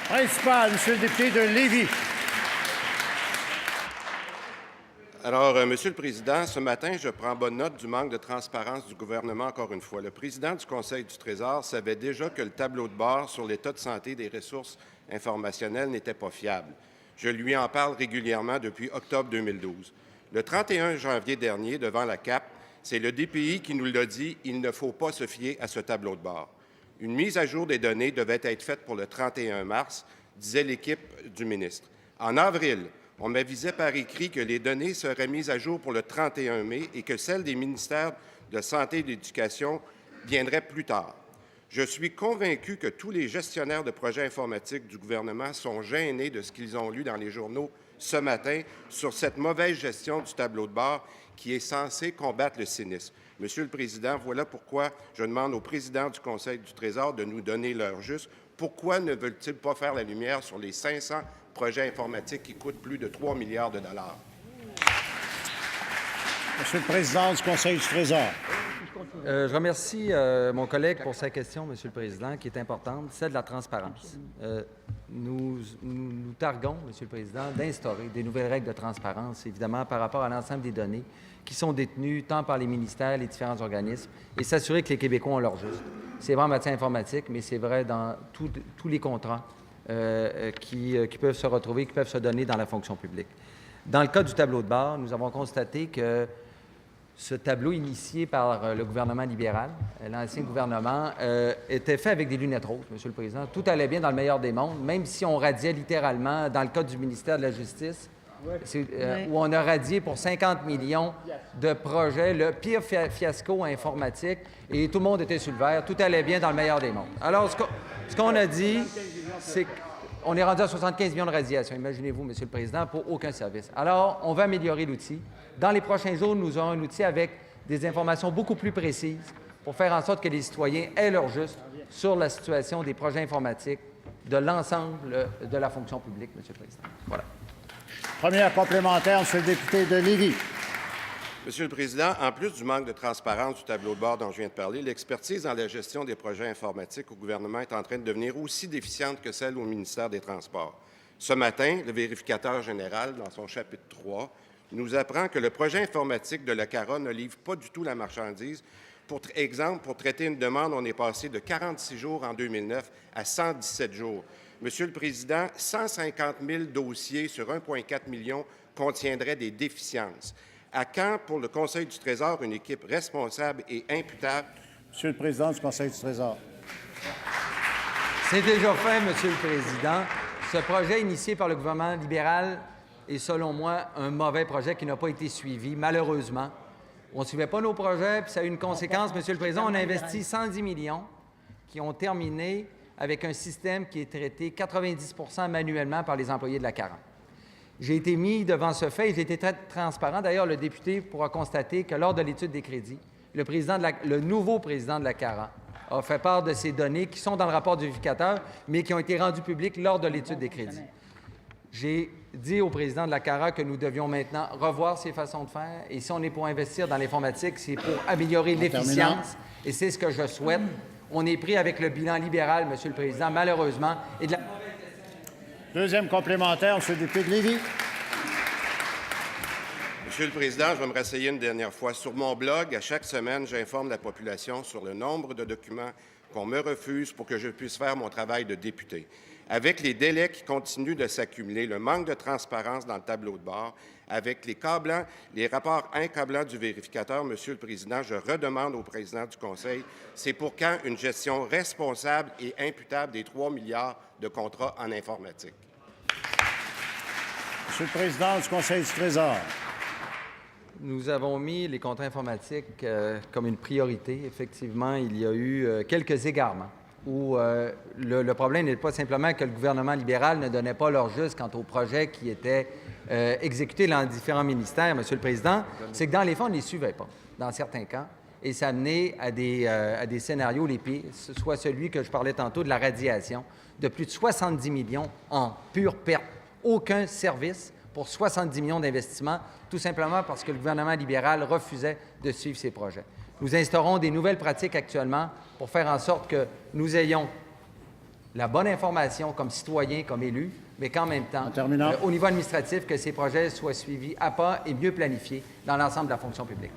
Principal, Monsieur le député de Lévis. Alors, Monsieur le Président, ce matin, je prends bonne note du manque de transparence du gouvernement encore une fois. Le président du Conseil du Trésor savait déjà que le tableau de bord sur l'état de santé des ressources informationnelles n'était pas fiable. Je lui en parle régulièrement depuis octobre 2012. Le 31 janvier dernier, devant la CAP, c'est le DPI qui nous l'a dit, il ne faut pas se fier à ce tableau de bord. Une mise à jour des données devait être faite pour le 31 mars, disait l'équipe du ministre. En avril, on m'avisait par écrit que les données seraient mises à jour pour le 31 mai et que celles des ministères de Santé et de l'Éducation viendraient plus tard. Je suis convaincu que tous les gestionnaires de projets informatiques du gouvernement sont gênés de ce qu'ils ont lu dans les journaux ce matin sur cette mauvaise gestion du tableau de bord qui est censé combattre le cynisme. Monsieur le Président, voilà pourquoi je demande au président du Conseil du Trésor de nous donner l'heure juste. Pourquoi ne veulent-ils pas faire la lumière sur les 500 projets informatiques qui coûtent plus de 3 milliards de dollars? Monsieur le Président du Conseil du Trésor. Je remercie mon collègue pour sa question, Monsieur le Président, qui est importante, celle de la transparence. Nous targuons, Monsieur le Président, d'instaurer des nouvelles règles de transparence, évidemment, par rapport à l'ensemble des données qui sont détenues tant par les ministères, les différents organismes, et s'assurer que les Québécois ont leur juste. C'est vrai en matière informatique, mais c'est vrai dans tous les contrats qui peuvent se retrouver, qui peuvent se donner dans la fonction publique. Dans le cas du tableau de bord, nous avons constaté que ce tableau initié par le gouvernement libéral, l'ancien gouvernement, était fait avec des lunettes roses, Monsieur le Président. Tout allait bien dans le meilleur des mondes, même si on radiait littéralement, dans le cas du ministère de la Justice, où on a radié pour 50 millions de projets, le pire fiasco informatique, et tout le monde était sur le vert, tout allait bien dans le meilleur des mondes. Alors, ce qu'on a dit, c'est qu'on est rendu à 75 millions de radiation, imaginez-vous, Monsieur le Président, pour aucun service. Alors, on va améliorer l'outil. Dans les prochains jours, nous aurons un outil avec des informations beaucoup plus précises pour faire en sorte que les citoyens aient leur juste sur la situation des projets informatiques de l'ensemble de la fonction publique, Monsieur le Président. Voilà. Première complémentaire, Monsieur le député de Lévis. Monsieur le Président, en plus du manque de transparence du tableau de bord dont je viens de parler, l'expertise dans la gestion des projets informatiques au gouvernement est en train de devenir aussi déficiente que celle au ministère des Transports. Ce matin, le vérificateur général, dans son chapitre 3, nous apprend que le projet informatique de la CARA ne livre pas du tout la marchandise. Pour exemple, pour traiter une demande, on est passé de 46 jours en 2009 à 117 jours. Monsieur le Président, 150 000 dossiers sur 1,4 million contiendraient des déficiences. À quand, pour le Conseil du Trésor, une équipe responsable et imputable? Monsieur le Président du Conseil du Trésor. C'est déjà fait, Monsieur le Président. Ce projet initié par le gouvernement libéral est, selon moi, un mauvais projet qui n'a pas été suivi, malheureusement. On ne suivait pas nos projets, puis ça a eu une conséquence, Monsieur le Président. On a investi 110 millions qui ont terminé avec un système qui est traité 90 % manuellement par les employés de la CARA. J'ai été mis devant ce fait et j'ai été très transparent. D'ailleurs, le député pourra constater que lors de l'étude des crédits, le nouveau président de la CARA a fait part de ces données qui sont dans le rapport du vérificateur, mais qui ont été rendues publiques lors de l'étude des crédits. J'ai dit au président de la CARA que nous devions maintenant revoir ses façons de faire. Et si on est pour investir dans l'informatique, c'est pour améliorer l'efficience. Et c'est ce que je souhaite. On est pris avec le bilan libéral, Monsieur le Président, malheureusement. Et de la... Deuxième complémentaire, Monsieur le député de Lévis. Monsieur le Président, je vais me rasseyer une dernière fois. Sur mon blog, à chaque semaine, j'informe la population sur le nombre de documents qu'on me refuse pour que je puisse faire mon travail de député. Avec les délais qui continuent de s'accumuler, le manque de transparence dans le tableau de bord, avec les rapports incablants du vérificateur, Monsieur le Président, je redemande au président du Conseil, c'est pour quand une gestion responsable et imputable des 3 milliards de contrats en informatique? Monsieur le Président du Conseil du Trésor. Nous avons mis les contrats informatiques comme une priorité. Effectivement, il y a eu quelques égarements où le problème n'est pas simplement que le gouvernement libéral ne donnait pas leur juste quant aux projets qui étaient exécutés dans différents ministères, Monsieur le Président, c'est que dans les fonds, on ne les suivait pas, dans certains cas, et ça amenait à des scénarios les pires, soit celui que je parlais tantôt de la radiation, de plus de 70 millions en pure perte. Aucun service pour 70 millions d'investissements, tout simplement parce que le gouvernement libéral refusait de suivre ces projets. Nous instaurons des nouvelles pratiques actuellement pour faire en sorte que nous ayons la bonne information comme citoyen, comme élu, mais qu'en même temps, En terminant. au niveau administratif, que ces projets soient suivis à pas et mieux planifiés dans l'ensemble de la fonction publique.